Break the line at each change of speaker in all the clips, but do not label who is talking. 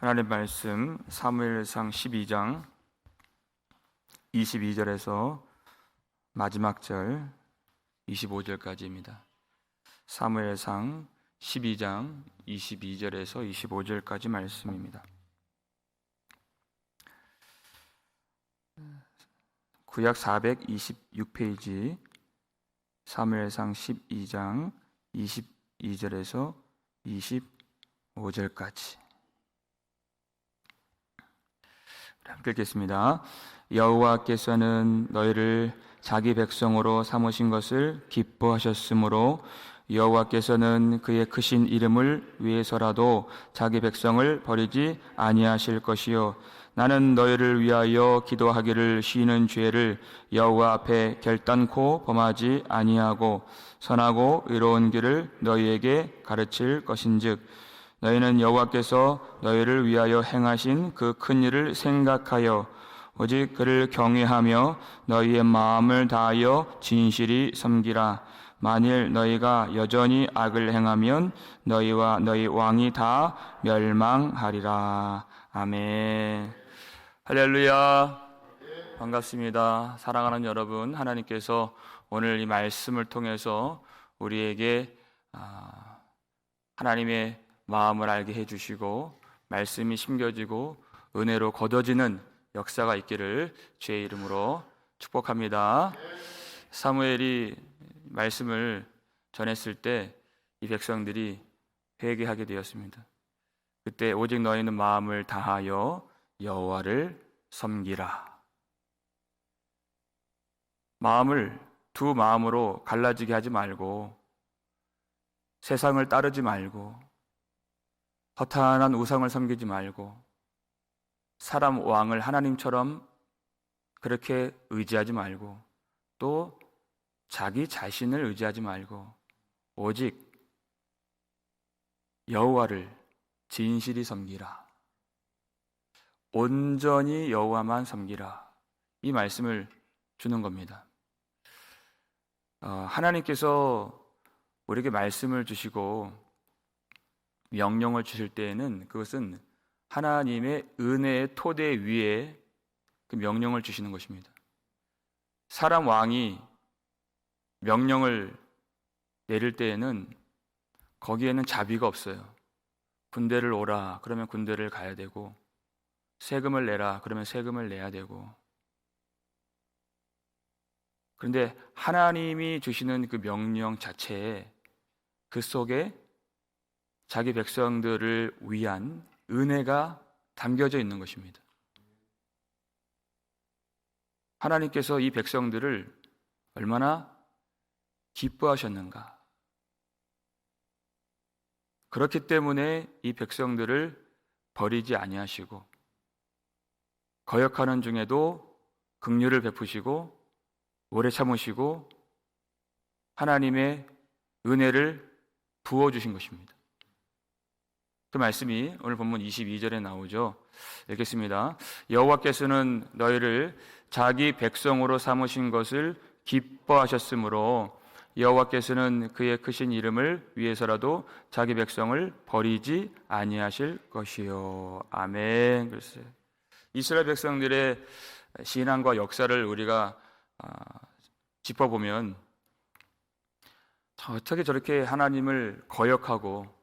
하나님 말씀 사무엘상 12장 22절에서 마지막 절 25절까지입니다. 사무엘상 12장 22절에서 25절까지 말씀입니다. 구약 426페이지 사무엘상 12장 22절에서 25절까지 함께 읽겠습니다. 여호와께서는 너희를 자기 백성으로 삼으신 것을 기뻐하셨으므로 여호와께서는 그의 크신 이름을 위해서라도 자기 백성을 버리지 아니하실 것이요 나는 너희를 위하여 기도하기를 쉬는 죄를 여호와 앞에 결단코 범하지 아니하고 선하고 의로운 길을 너희에게 가르칠 것인즉 너희는 여호와께서 너희를 위하여 행하신 그 큰 일을 생각하여 오직 그를 경외하며 너희의 마음을 다하여 진실이 섬기라. 만일 너희가 여전히 악을 행하면 너희와 너희 왕이 다 멸망하리라. 아멘. 할렐루야. 반갑습니다. 사랑하는 여러분, 하나님께서 오늘 이 말씀을 통해서 우리에게 하나님의 마음을 알게 해주시고 말씀이 심겨지고 은혜로 거둬지는 역사가 있기를 주의 이름으로 축복합니다. 사무엘이 말씀을 전했을 때 이 백성들이 회개하게 되었습니다. 그때 오직 너희는 마음을 다하여 여호와를 섬기라. 마음을 두 마음으로 갈라지게 하지 말고 세상을 따르지 말고 허탄한 우상을 섬기지 말고 사람 왕을 하나님처럼 그렇게 의지하지 말고 또 자기 자신을 의지하지 말고 오직 여호와를 진실이 섬기라. 온전히 여호와만 섬기라. 이 말씀을 주는 겁니다. 하나님께서 우리에게 말씀을 주시고 명령을 주실 때에는 그것은 하나님의 은혜의 토대 위에 그 명령을 주시는 것입니다. 사람 왕이 명령을 내릴 때에는 거기에는 자비가 없어요. 군대를 오라 그러면 군대를 가야 되고 세금을 내라 그러면 세금을 내야 되고 그런데 하나님이 주시는 그 명령 자체에 그 속에 자기 백성들을 위한 은혜가 담겨져 있는 것입니다. 하나님께서 이 백성들을 얼마나 기뻐하셨는가. 그렇기 때문에 이 백성들을 버리지 아니하시고 거역하는 중에도 긍휼을 베푸시고 오래 참으시고 하나님의 은혜를 부어주신 것입니다. 그 말씀이 오늘 본문 22절에 나오죠. 읽겠습니다. 여호와께서는 너희를 자기 백성으로 삼으신 것을 기뻐하셨으므로 여호와께서는 그의 크신 이름을 위해서라도 자기 백성을 버리지 아니하실 것이요. 아멘. 글쎄, 이스라엘 백성들의 신앙과 역사를 우리가 짚어보면 어떻게 저렇게 하나님을 거역하고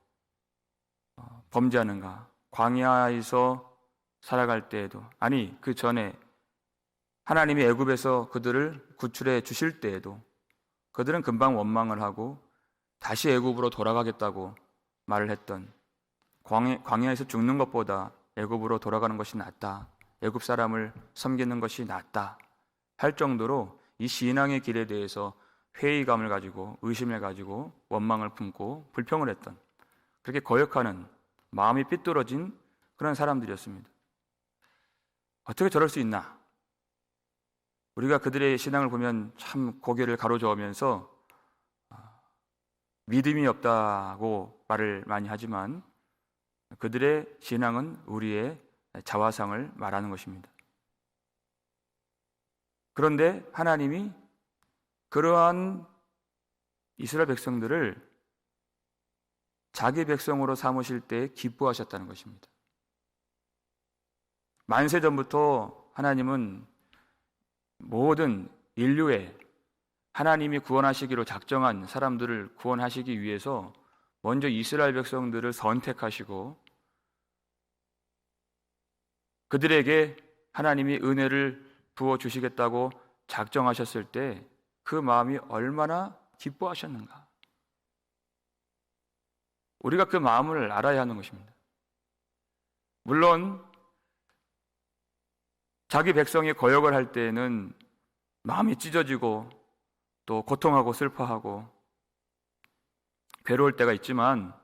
범죄하는가. 광야에서 살아갈 때에도 아니 그 전에 하나님이 애굽에서 그들을 구출해 주실 때에도 그들은 금방 원망을 하고 다시 애굽으로 돌아가겠다고 말을 했던 광야에서 죽는 것보다 애굽으로 돌아가는 것이 낫다. 애굽 사람을 섬기는 것이 낫다 할 정도로 이 신앙의 길에 대해서 회의감을 가지고 의심을 가지고 원망을 품고 불평을 했던 그렇게 거역하는 마음이 삐뚤어진 그런 사람들이었습니다. 어떻게 저럴 수 있나? 우리가 그들의 신앙을 보면 참 고개를 가로저으면서 믿음이 없다고 말을 많이 하지만 그들의 신앙은 우리의 자화상을 말하는 것입니다. 그런데 하나님이 그러한 이스라엘 백성들을 자기 백성으로 삼으실 때 기뻐하셨다는 것입니다. 만세 전부터 하나님은 모든 인류에 하나님이 구원하시기로 작정한 사람들을 구원하시기 위해서 먼저 이스라엘 백성들을 선택하시고 그들에게 하나님이 은혜를 부어주시겠다고 작정하셨을 때 그 마음이 얼마나 기뻐하셨는가. 우리가 그 마음을 알아야 하는 것입니다. 물론 자기 백성이 거역을 할 때에는 마음이 찢어지고 또 고통하고 슬퍼하고 괴로울 때가 있지만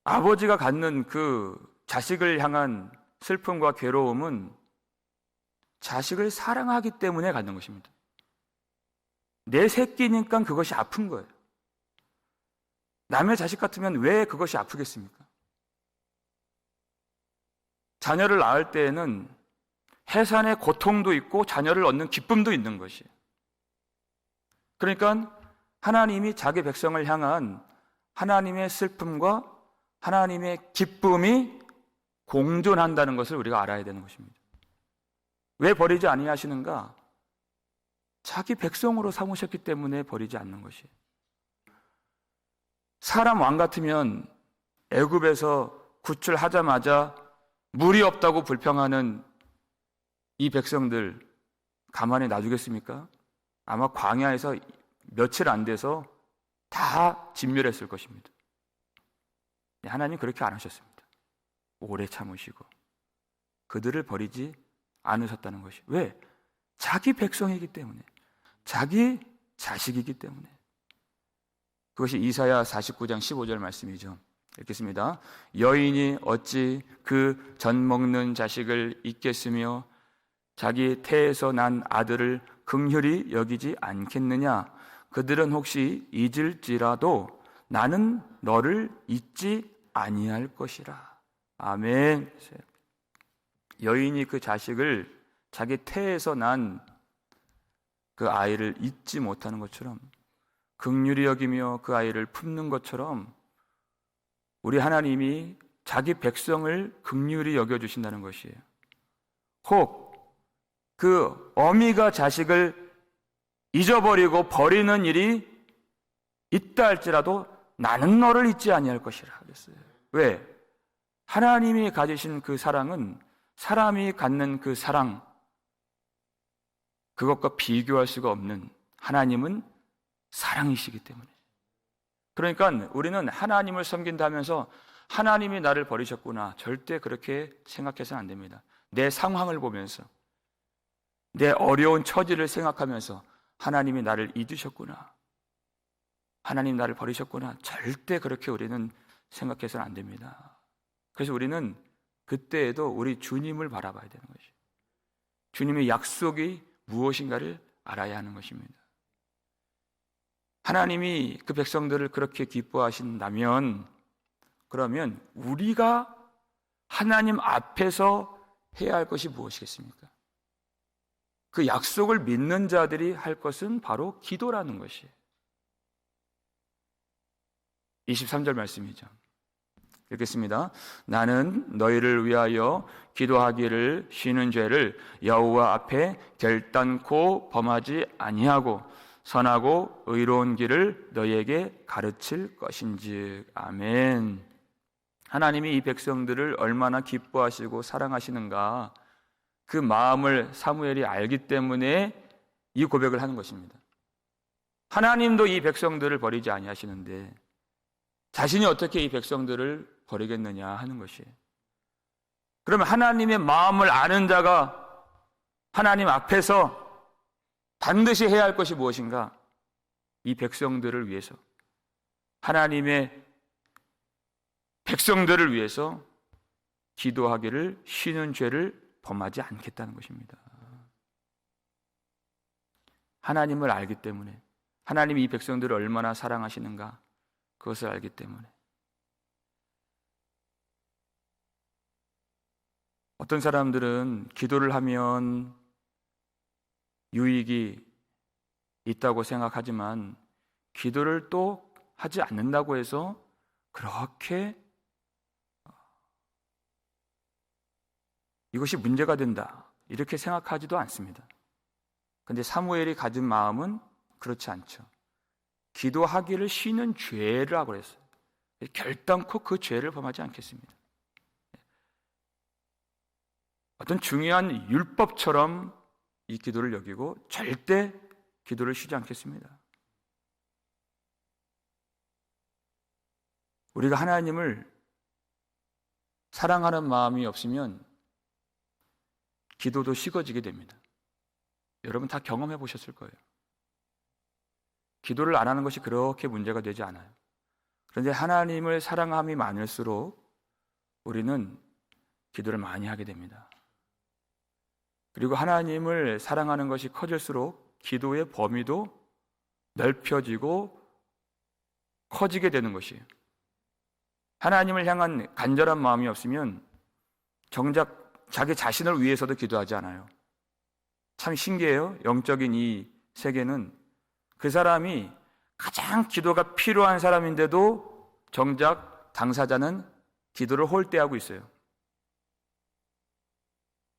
아버지가 갖는 그 자식을 향한 슬픔과 괴로움은 자식을 사랑하기 때문에 갖는 것입니다. 내 새끼니까 그것이 아픈 거예요. 남의 자식 같으면 왜 그것이 아프겠습니까? 자녀를 낳을 때에는 해산의 고통도 있고 자녀를 얻는 기쁨도 있는 것이에요. 그러니까 하나님이 자기 백성을 향한 하나님의 슬픔과 하나님의 기쁨이 공존한다는 것을 우리가 알아야 되는 것입니다. 왜 버리지 아니하시는가? 자기 백성으로 삼으셨기 때문에 버리지 않는 것이에요. 사람 왕 같으면 애굽에서 구출하자마자 물이 없다고 불평하는 이 백성들 가만히 놔두겠습니까? 아마 광야에서 며칠 안 돼서 다 진멸했을 것입니다. 하나님 그렇게 안 하셨습니다. 오래 참으시고 그들을 버리지 않으셨다는 것이. 왜? 자기 백성이기 때문에, 자기 자식이기 때문에. 그것이 이사야 49장 15절 말씀이죠. 읽겠습니다. 여인이 어찌 그 젖 먹는 자식을 잊겠으며 자기 태에서 난 아들을 긍휼히 여기지 않겠느냐? 그들은 혹시 잊을지라도 나는 너를 잊지 아니할 것이라. 아멘. 여인이 그 자식을 자기 태에서 난 그 아이를 잊지 못하는 것처럼, 긍휼히 여기며 그 아이를 품는 것처럼 우리 하나님이 자기 백성을 긍휼히 여겨주신다는 것이에요. 혹 그 어미가 자식을 잊어버리고 버리는 일이 있다 할지라도 나는 너를 잊지 아니할 것이라 그랬어요. 왜? 하나님이 가지신 그 사랑은 사람이 갖는 그 사랑, 그것과 비교할 수가 없는, 하나님은 사랑이시기 때문에. 그러니까 우리는 하나님을 섬긴다면서 하나님이 나를 버리셨구나, 절대 그렇게 생각해서는 안 됩니다. 내 상황을 보면서, 내 어려운 처지를 생각하면서 하나님이 나를 잊으셨구나, 하나님 나를 버리셨구나, 절대 그렇게 우리는 생각해서는 안 됩니다. 그래서 우리는 그때에도 우리 주님을 바라봐야 되는 것이에요. 주님의 약속이 무엇인가를 알아야 하는 것입니다. 하나님이 그 백성들을 그렇게 기뻐하신다면, 그러면 우리가 하나님 앞에서 해야 할 것이 무엇이겠습니까? 그 약속을 믿는 자들이 할 것은 바로 기도라는 것이에요. 23절 말씀이죠. 읽겠습니다. 나는 너희를 위하여 기도하기를 쉬는 죄를 여호와 앞에 결단코 범하지 아니하고 선하고 의로운 길을 너희에게 가르칠 것인즉. 아멘. 하나님이 이 백성들을 얼마나 기뻐하시고 사랑하시는가, 그 마음을 사무엘이 알기 때문에 이 고백을 하는 것입니다. 하나님도 이 백성들을 버리지 아니하시는데 자신이 어떻게 이 백성들을 버리겠느냐 하는 것이에요. 그러면 하나님의 마음을 아는 자가 하나님 앞에서 반드시 해야 할 것이 무엇인가? 이 백성들을 위해서, 하나님의 백성들을 위해서 기도하기를 쉬는 죄를 범하지 않겠다는 것입니다. 하나님을 알기 때문에, 하나님이 이 백성들을 얼마나 사랑하시는가 그것을 알기 때문에. 어떤 사람들은 기도를 하면 유익이 있다고 생각하지만 기도를 또 하지 않는다고 해서 그렇게 이것이 문제가 된다 이렇게 생각하지도 않습니다. 그런데 사무엘이 가진 마음은 그렇지 않죠. 기도하기를 쉬는 죄라고 했어요. 결단코 그 죄를 범하지 않겠습니다. 어떤 중요한 율법처럼 이 기도를 여기고 절대 기도를 쉬지 않겠습니다. 우리가 하나님을 사랑하는 마음이 없으면 기도도 식어지게 됩니다. 여러분 다 경험해 보셨을 거예요. 기도를 안 하는 것이 그렇게 문제가 되지 않아요. 그런데 하나님을 사랑함이 많을수록 우리는 기도를 많이 하게 됩니다. 그리고 하나님을 사랑하는 것이 커질수록 기도의 범위도 넓혀지고 커지게 되는 것이에요. 하나님을 향한 간절한 마음이 없으면 정작 자기 자신을 위해서도 기도하지 않아요. 참 신기해요. 영적인 이 세계는 그 사람이 가장 기도가 필요한 사람인데도 정작 당사자는 기도를 홀대하고 있어요.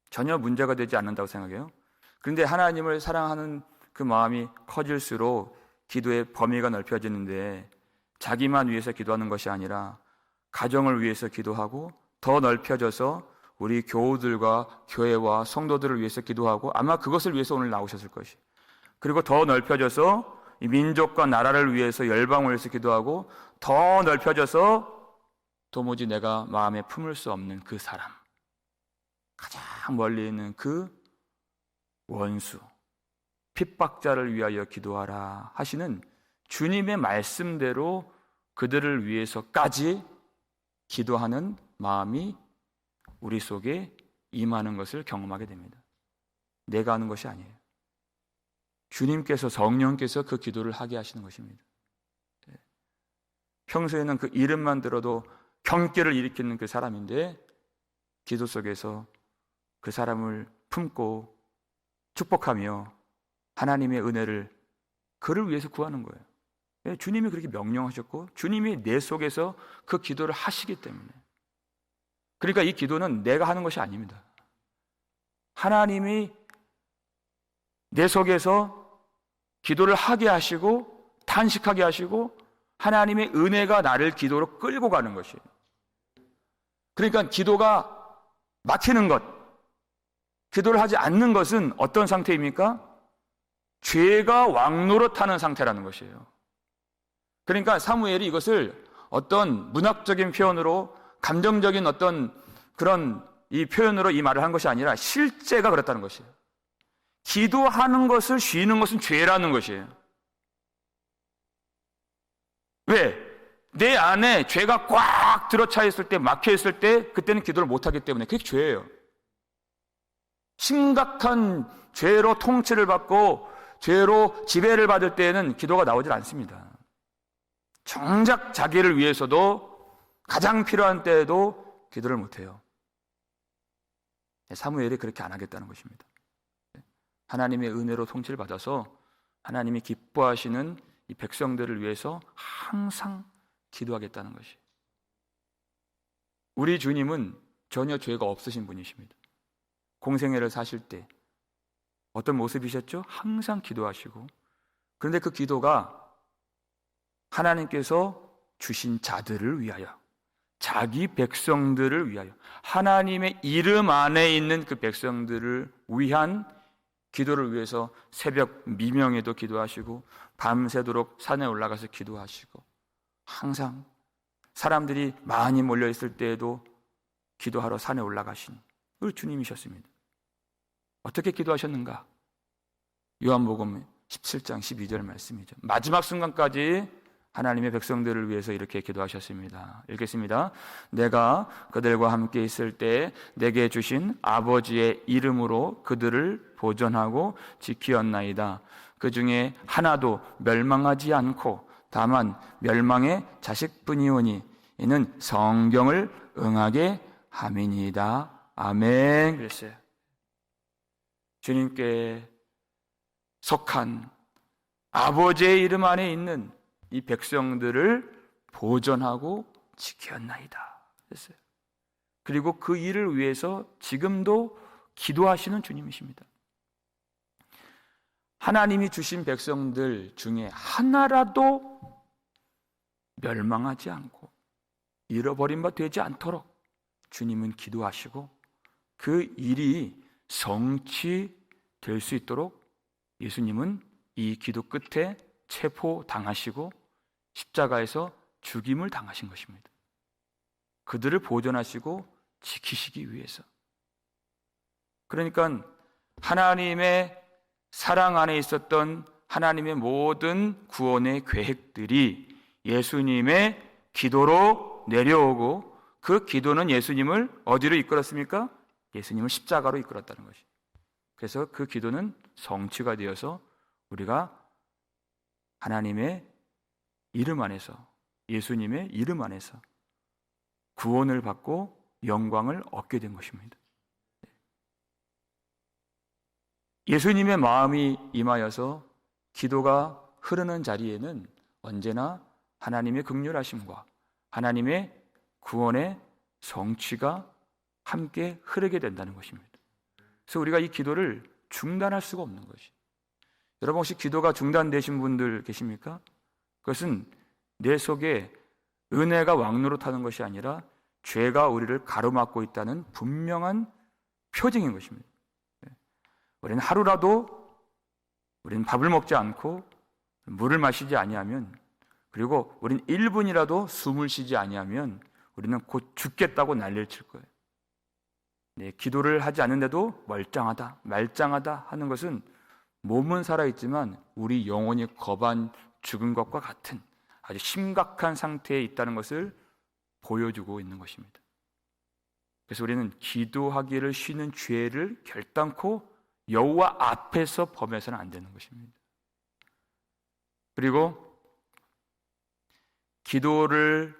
전혀 문제가 되지 않는다고 생각해요. 그런데 하나님을 사랑하는 그 마음이 커질수록 기도의 범위가 넓혀지는데 자기만 위해서 기도하는 것이 아니라 가정을 위해서 기도하고 더 넓혀져서 우리 교우들과 교회와 성도들을 위해서 기도하고 아마 그것을 위해서 오늘 나오셨을 것이에요. 그리고 더 넓혀져서 이 민족과 나라를 위해서 열방을 위해서 기도하고 더 넓혀져서 도무지 내가 마음에 품을 수 없는 그 사람, 가장 멀리 있는 그 원수, 핍박자를 위하여 기도하라 하시는 주님의 말씀대로 그들을 위해서까지 기도하는 마음이 우리 속에 임하는 것을 경험하게 됩니다. 내가 하는 것이 아니에요. 주님께서, 성령께서 그 기도를 하게 하시는 것입니다. 평소에는 그 이름만 들어도 경계를 일으키는 그 사람인데 기도 속에서 그 사람을 품고 축복하며 하나님의 은혜를 그를 위해서 구하는 거예요. 주님이 그렇게 명령하셨고 주님이 내 속에서 그 기도를 하시기 때문에. 그러니까 이 기도는 내가 하는 것이 아닙니다. 하나님이 내 속에서 기도를 하게 하시고 탄식하게 하시고 하나님의 은혜가 나를 기도로 끌고 가는 것이에요. 그러니까 기도가 막히는 것, 기도를 하지 않는 것은 어떤 상태입니까? 죄가 왕노릇하는 상태라는 것이에요. 그러니까 사무엘이 이것을 어떤 문학적인 표현으로 감정적인 어떤 그런 이 표현으로 이 말을 한 것이 아니라 실제가 그렇다는 것이에요. 기도하는 것을 쉬는 것은 죄라는 것이에요. 왜? 내 안에 죄가 꽉 들어차 있을 때, 막혀 있을 때 그때는 기도를 못하기 때문에 그게 죄예요. 심각한 죄로 통치를 받고 죄로 지배를 받을 때에는 기도가 나오질 않습니다. 정작 자기를 위해서도 가장 필요한 때에도 기도를 못해요. 사무엘이 그렇게 안 하겠다는 것입니다. 하나님의 은혜로 통치를 받아서 하나님이 기뻐하시는 이 백성들을 위해서 항상 기도하겠다는 것이. 우리 주님은 전혀 죄가 없으신 분이십니다. 공생애를 사실 때 어떤 모습이셨죠? 항상 기도하시고, 그런데 그 기도가 하나님께서 주신 자들을 위하여, 자기 백성들을 위하여, 하나님의 이름 안에 있는 그 백성들을 위한 기도를 위해서 새벽 미명에도 기도하시고 밤새도록 산에 올라가서 기도하시고 항상 사람들이 많이 몰려있을 때에도 기도하러 산에 올라가신 우리 주님이셨습니다. 어떻게 기도하셨는가? 요한복음 17장 12절 말씀이죠. 마지막 순간까지 하나님의 백성들을 위해서 이렇게 기도하셨습니다. 읽겠습니다. 내가 그들과 함께 있을 때 내게 주신 아버지의 이름으로 그들을 보존하고 지키었나이다. 그 중에 하나도 멸망하지 않고 다만 멸망의 자식뿐이오니 이는 성경을 응하게 함이니이다. 아멘. 그랬어요. 주님께 속한 아버지의 이름 안에 있는 이 백성들을 보존하고 지켰나이다. 그랬어요. 그리고 그 일을 위해서 지금도 기도하시는 주님이십니다. 하나님이 주신 백성들 중에 하나라도 멸망하지 않고 잃어버린 바 되지 않도록 주님은 기도하시고 그 일이 성취될 수 있도록 예수님은 이 기도 끝에 체포당하시고 십자가에서 죽임을 당하신 것입니다. 그들을 보존하시고 지키시기 위해서. 그러니까 하나님의 사랑 안에 있었던 하나님의 모든 구원의 계획들이 예수님의 기도로 내려오고 그 기도는 예수님을 어디로 이끌었습니까? 예수님을 십자가로 이끌었다는 것이. 그래서 그 기도는 성취가 되어서 우리가 하나님의 이름 안에서, 예수님의 이름 안에서 구원을 받고 영광을 얻게 된 것입니다. 예수님의 마음이 임하여서 기도가 흐르는 자리에는 언제나 하나님의 긍휼하심과 하나님의 구원의 성취가 함께 흐르게 된다는 것입니다. 그래서 우리가 이 기도를 중단할 수가 없는 것이. 여러분 혹시 기도가 중단되신 분들 계십니까? 그것은 내 속에 은혜가 왕노릇하는 것이 아니라 죄가 우리를 가로막고 있다는 분명한 표징인 것입니다. 우리는 하루라도 우리는 밥을 먹지 않고 물을 마시지 아니하면, 그리고 우리는 1분이라도 숨을 쉬지 아니하면 우리는 곧 죽겠다고 난리를 칠 거예요. 네, 기도를 하지 않는데도 멀쩡하다, 말짱하다 하는 것은 몸은 살아있지만 우리 영혼이 거반 죽은 것과 같은 아주 심각한 상태에 있다는 것을 보여주고 있는 것입니다. 그래서 우리는 기도하기를 쉬는 죄를 결단코 여호와 앞에서 범해서는 안 되는 것입니다. 그리고 기도를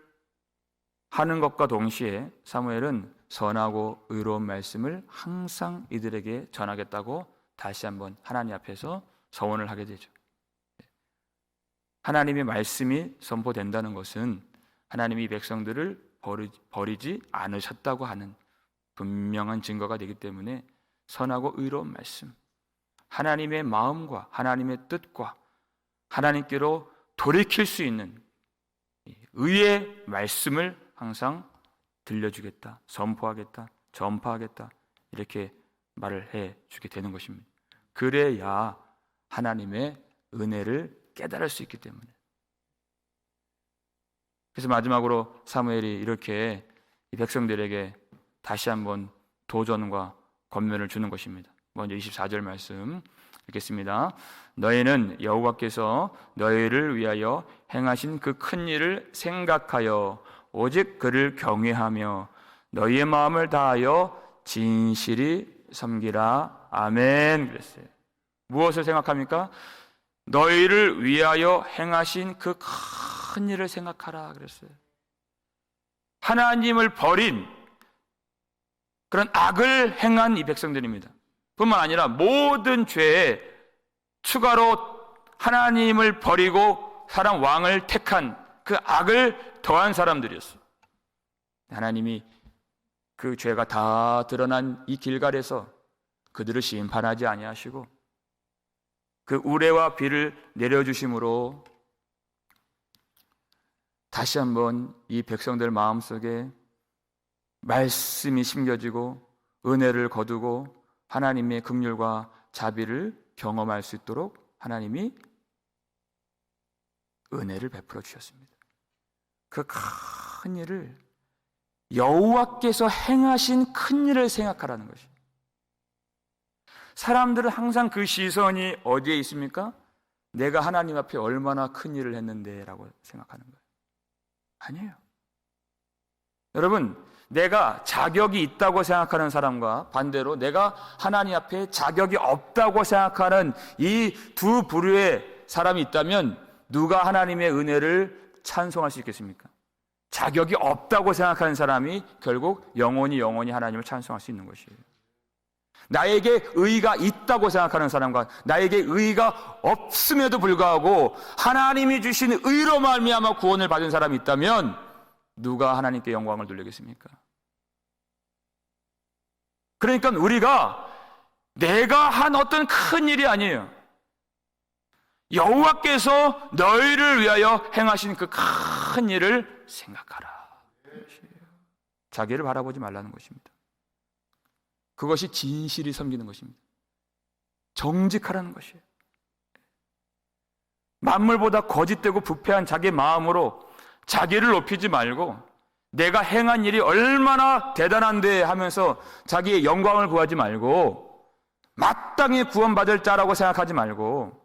하는 것과 동시에 사무엘은 선하고 의로운 말씀을 항상 이들에게 전하겠다고 다시 한번 하나님 앞에서 서원을 하게 되죠. 하나님의 말씀이 선포된다는 것은 하나님이 백성들을 버리지 않으셨다고 하는 분명한 증거가 되기 때문에 선하고 의로운 말씀, 하나님의 마음과 하나님의 뜻과 하나님께로 돌이킬 수 있는 의의 말씀을 항상 들려주겠다, 선포하겠다, 전파하겠다, 이렇게 말을 해주게 되는 것입니다. 그래야 하나님의 은혜를 깨달을 수 있기 때문에. 그래서 마지막으로 사무엘이 이렇게 이 백성들에게 다시 한번 도전과 권면을 주는 것입니다. 먼저 24절 말씀 읽겠습니다. 너희는 여호와께서 너희를 위하여 행하신 그 큰 일을 생각하여 오직 그를 경외하며 너희의 마음을 다하여 진실이 섬기라. 아멘. 그랬어요. 무엇을 생각합니까? 너희를 위하여 행하신 그 큰 일을 생각하라 그랬어요. 하나님을 버린 그런 악을 행한 이 백성들입니다. 뿐만 아니라 모든 죄에 추가로 하나님을 버리고 사람 왕을 택한 그 악을 더한 사람들이었어요. 하나님이 그 죄가 다 드러난 이 길갈에서 그들을 심판하지 아니하시고 그 우레와 비를 내려주심으로 다시 한번 이 백성들 마음속에 말씀이 심겨지고 은혜를 거두고 하나님의 긍휼과 자비를 경험할 수 있도록 하나님이 은혜를 베풀어 주셨습니다. 그 큰 일을 여호와께서 행하신 큰 일을 생각하라는 것입니다. 사람들은 항상 그 시선이 어디에 있습니까? 내가 하나님 앞에 얼마나 큰 일을 했는데 라고 생각하는 거예요. 아니에요. 여러분, 내가 자격이 있다고 생각하는 사람과 반대로 내가 하나님 앞에 자격이 없다고 생각하는 이 두 부류의 사람이 있다면 누가 하나님의 은혜를 찬송할 수 있겠습니까? 자격이 없다고 생각하는 사람이 결국 영원히 하나님을 찬송할 수 있는 것이에요. 나에게 의의가 있다고 생각하는 사람과 나에게 의의가 없음에도 불구하고 하나님이 주신 의로 말미암아 구원을 받은 사람이 있다면 누가 하나님께 영광을 돌리겠습니까? 그러니까 우리가 내가 한 어떤 큰 일이 아니에요. 여호와께서 너희를 위하여 행하신 그 큰 일을 생각하라. 자기를 바라보지 말라는 것입니다. 그것이 진실이 섬기는 것입니다. 정직하라는 것이에요. 만물보다 거짓되고 부패한 자기 마음으로 자기를 높이지 말고 내가 행한 일이 얼마나 대단한데 하면서 자기의 영광을 구하지 말고 마땅히 구원받을 자라고 생각하지 말고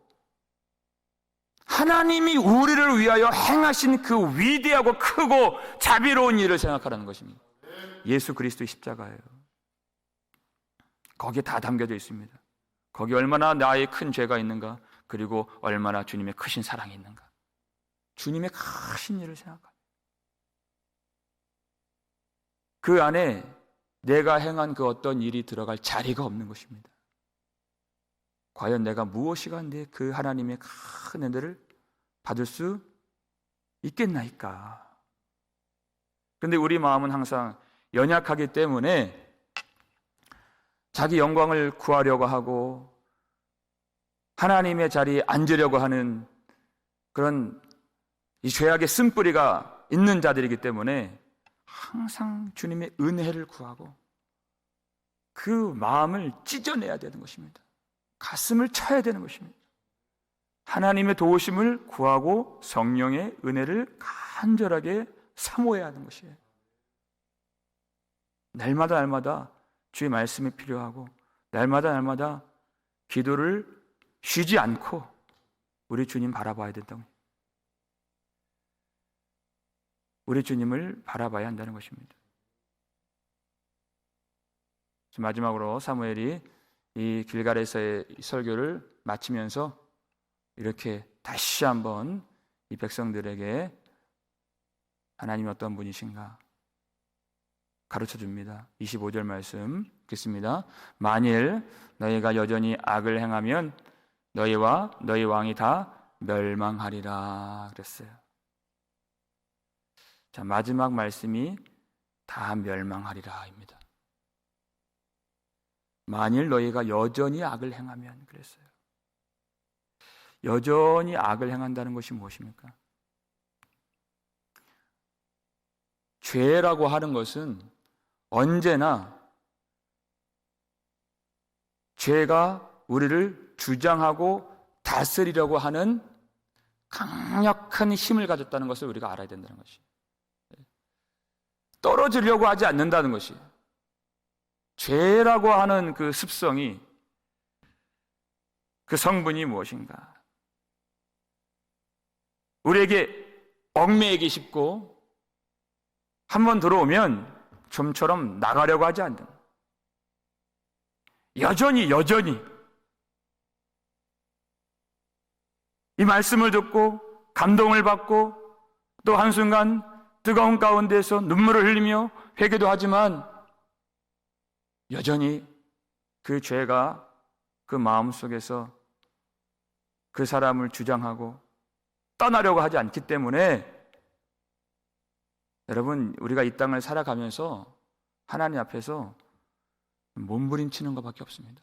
하나님이 우리를 위하여 행하신 그 위대하고 크고 자비로운 일을 생각하라는 것입니다. 예수 그리스도의 십자가예요. 거기에 다 담겨져 있습니다. 거기 얼마나 나의 큰 죄가 있는가, 그리고 얼마나 주님의 크신 사랑이 있는가. 주님의 크신 일을 생각합니다. 그 안에 내가 행한 그 어떤 일이 들어갈 자리가 없는 것입니다. 과연 내가 무엇이 간데 그 하나님의 큰 은혜를 받을 수 있겠나이까. 그런데 우리 마음은 항상 연약하기 때문에 자기 영광을 구하려고 하고 하나님의 자리에 앉으려고 하는 그런 이 죄악의 쓴뿌리가 있는 자들이기 때문에 항상 주님의 은혜를 구하고 그 마음을 찢어내야 되는 것입니다. 가슴을 쳐야 되는 것입니다. 하나님의 도우심을 구하고 성령의 은혜를 간절하게 사모해야 하는 것이에요. 날마다 주의 말씀이 필요하고 날마다 기도를 쉬지 않고 우리 주님 바라봐야 된다고. 우리 주님을 바라봐야 한다는 것입니다. 마지막으로 사무엘이 이 길갈에서의 설교를 마치면서 이렇게 다시 한번 이 백성들에게 하나님이 어떤 분이신가 가르쳐 줍니다. 25절 말씀 읽겠습니다. 만일 너희가 여전히 악을 행하면 너희와 너희 왕이 다 멸망하리라 그랬어요. 자, 마지막 말씀이 다 멸망하리라입니다. 만일 너희가 여전히 악을 행하면 그랬어요. 여전히 악을 행한다는 것이 무엇입니까? 죄라고 하는 것은 언제나 죄가 우리를 주장하고 다스리려고 하는 강력한 힘을 가졌다는 것을 우리가 알아야 된다는 것이에요. 떨어지려고 하지 않는다는 것이에요. 죄라고 하는 그 습성이, 그 성분이 무엇인가? 우리에게 얽매이기 쉽고 한번 들어오면 좀처럼 나가려고 하지 않는, 여전히 이 말씀을 듣고 감동을 받고 또 한순간 뜨거운 가운데서 눈물을 흘리며 회개도 하지만 여전히 그 죄가 그 마음속에서 그 사람을 주장하고 떠나려고 하지 않기 때문에 여러분, 우리가 이 땅을 살아가면서 하나님 앞에서 몸부림치는 것밖에 없습니다.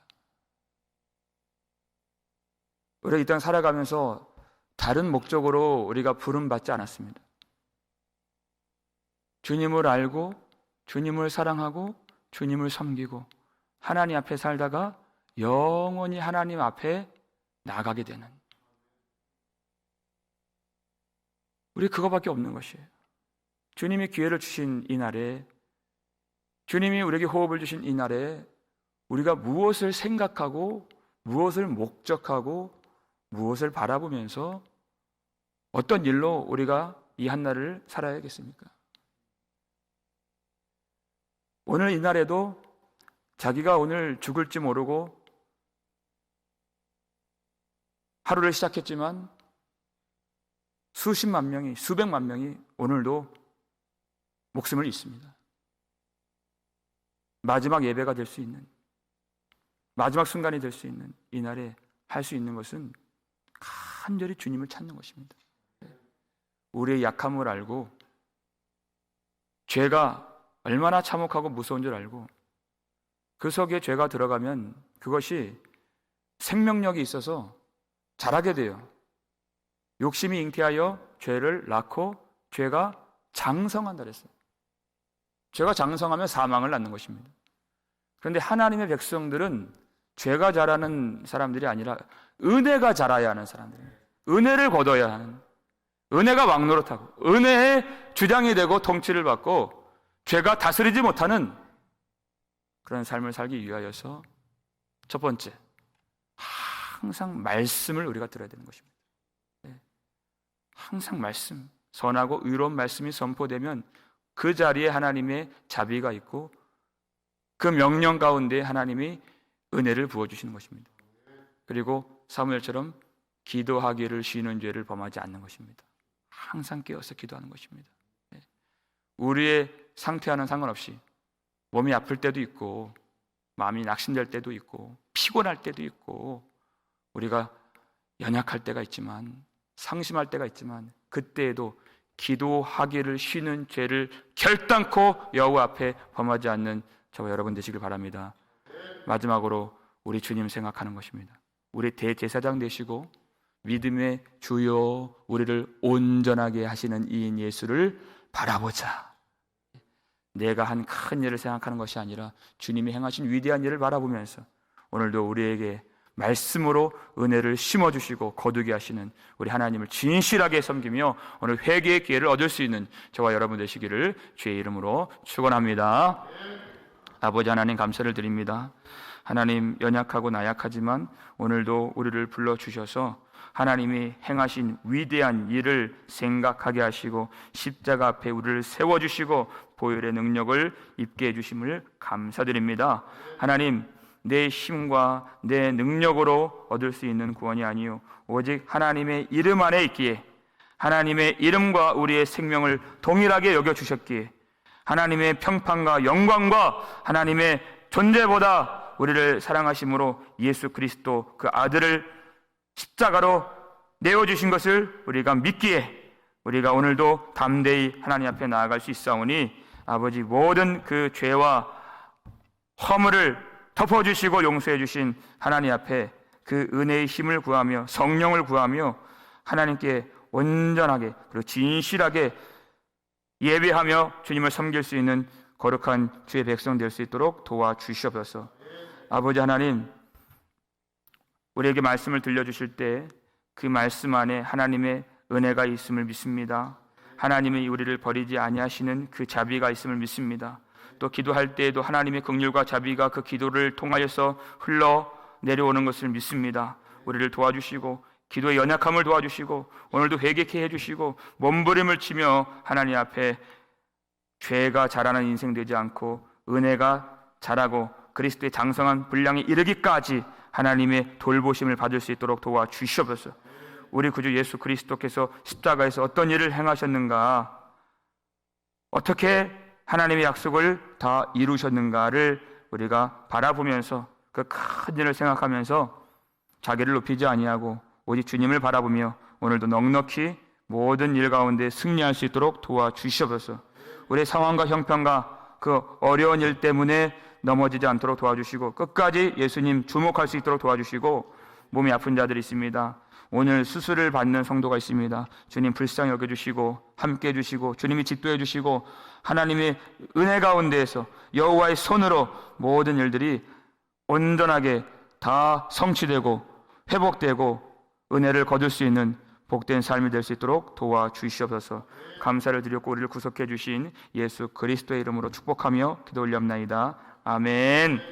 우리가 이 땅 살아가면서 다른 목적으로 우리가 부름받지 않았습니다. 주님을 알고 주님을 사랑하고 주님을 섬기고 하나님 앞에 살다가 영원히 하나님 앞에 나가게 되는, 우리 그거밖에 없는 것이에요. 주님이 기회를 주신 이 날에, 주님이 우리에게 호흡을 주신 이 날에 우리가 무엇을 생각하고 무엇을 목적하고 무엇을 바라보면서 어떤 일로 우리가 이 한날을 살아야겠습니까? 오늘 이 날에도 자기가 오늘 죽을지 모르고 하루를 시작했지만 수십만 명이, 수백만 명이 오늘도 목숨을 잃습니다. 마지막 예배가 될 수 있는, 마지막 순간이 될 수 있는 이 날에 할 수 있는 것은 간절히 주님을 찾는 것입니다. 우리의 약함을 알고 죄가 얼마나 참혹하고 무서운 줄 알고 그 속에 죄가 들어가면 그것이 생명력이 있어서 자라게 돼요. 욕심이 잉태하여 죄를 낳고 죄가 장성한다 그랬어요. 죄가 장성하면 사망을 낳는 것입니다. 그런데 하나님의 백성들은 죄가 자라는 사람들이 아니라 은혜가 자라야 하는 사람들이에요. 은혜를 거둬야 하는, 은혜가 왕노릇하고 은혜의 주장이 되고 통치를 받고 죄가 다스리지 못하는 그런 삶을 살기 위하여서 첫 번째, 항상 말씀을 우리가 들어야 되는 것입니다. 항상 말씀, 선하고 의로운 말씀이 선포되면 그 자리에 하나님의 자비가 있고 그 명령 가운데 하나님이 은혜를 부어주시는 것입니다. 그리고 사무엘처럼 기도하기를 쉬는 죄를 범하지 않는 것입니다. 항상 깨어서 기도하는 것입니다. 우리의 상태와는 상관없이 몸이 아플 때도 있고 마음이 낙심될 때도 있고 피곤할 때도 있고 우리가 연약할 때가 있지만 상심할 때가 있지만 그때에도 기도하기를 쉬는 죄를 결단코 여호와 앞에 범하지 않는 저와 여러분 되시길 바랍니다. 마지막으로 우리 주님 생각하는 것입니다. 우리 대제사장 되시고 믿음의 주요 우리를 온전하게 하시는 이인 예수를 바라보자. 내가 한 큰 일을 생각하는 것이 아니라 주님이 행하신 위대한 일을 바라보면서 오늘도 우리에게 말씀으로 은혜를 심어주시고 거두게 하시는 우리 하나님을 진실하게 섬기며 오늘 회개의 기회를 얻을 수 있는 저와 여러분 되시기를 주의 이름으로 축원합니다. 아버지 하나님 감사를 드립니다. 하나님 연약하고 나약하지만 오늘도 우리를 불러주셔서 하나님이 행하신 위대한 일을 생각하게 하시고 십자가 앞에 우리를 세워주시고 보혈의 능력을 입게 해주심을 감사드립니다. 하나님 내 힘과 내 능력으로 얻을 수 있는 구원이 아니요 오직 하나님의 이름 안에 있기에 하나님의 이름과 우리의 생명을 동일하게 여겨주셨기에 하나님의 평판과 영광과 하나님의 존재보다 우리를 사랑하심으로 예수 그리스도 그 아들을 십자가로 내어주신 것을 우리가 믿기에 우리가 오늘도 담대히 하나님 앞에 나아갈 수 있사오니 아버지 모든 그 죄와 허물을 덮어주시고 용서해 주신 하나님 앞에 그 은혜의 힘을 구하며 성령을 구하며 하나님께 온전하게 그리고 진실하게 예배하며 주님을 섬길 수 있는 거룩한 주의 백성 될 수 있도록 도와주시옵소서. 아버지 하나님 우리에게 말씀을 들려주실 때 그 말씀 안에 하나님의 은혜가 있음을 믿습니다. 하나님이 우리를 버리지 아니하시는 그 자비가 있음을 믿습니다. 또 기도할 때에도 하나님의 긍휼과 자비가 그 기도를 통하여서 흘러 내려오는 것을 믿습니다. 우리를 도와주시고 기도의 연약함을 도와주시고 오늘도 회개케 해주시고 몸부림을 치며 하나님 앞에 죄가 자라는 인생 되지 않고 은혜가 자라고 그리스도의 장성한 분량에 이르기까지 하나님의 돌보심을 받을 수 있도록 도와주시옵소서. 우리 구주 예수 그리스도께서 십자가에서 어떤 일을 행하셨는가, 어떻게 하나님의 약속을 다 이루셨는가를 우리가 바라보면서 그 큰 일을 생각하면서 자기를 높이지 아니하고 오직 주님을 바라보며 오늘도 넉넉히 모든 일 가운데 승리할 수 있도록 도와주시옵소서. 우리의 상황과 형편과 그 어려운 일 때문에 넘어지지 않도록 도와주시고 끝까지 예수님 주목할 수 있도록 도와주시고 몸이 아픈 자들이 있습니다. 오늘 수술을 받는 성도가 있습니다. 주님 불쌍히 여겨주시고 함께 해주시고 주님이 집도해 주시고 하나님의 은혜 가운데에서 여호와의 손으로 모든 일들이 온전하게 다 성취되고 회복되고 은혜를 거둘 수 있는 복된 삶이 될 수 있도록 도와주시옵소서. 감사를 드렸고 우리를 구속해 주신 예수 그리스도의 이름으로 축복하며 기도 올리옵나이다. 아멘.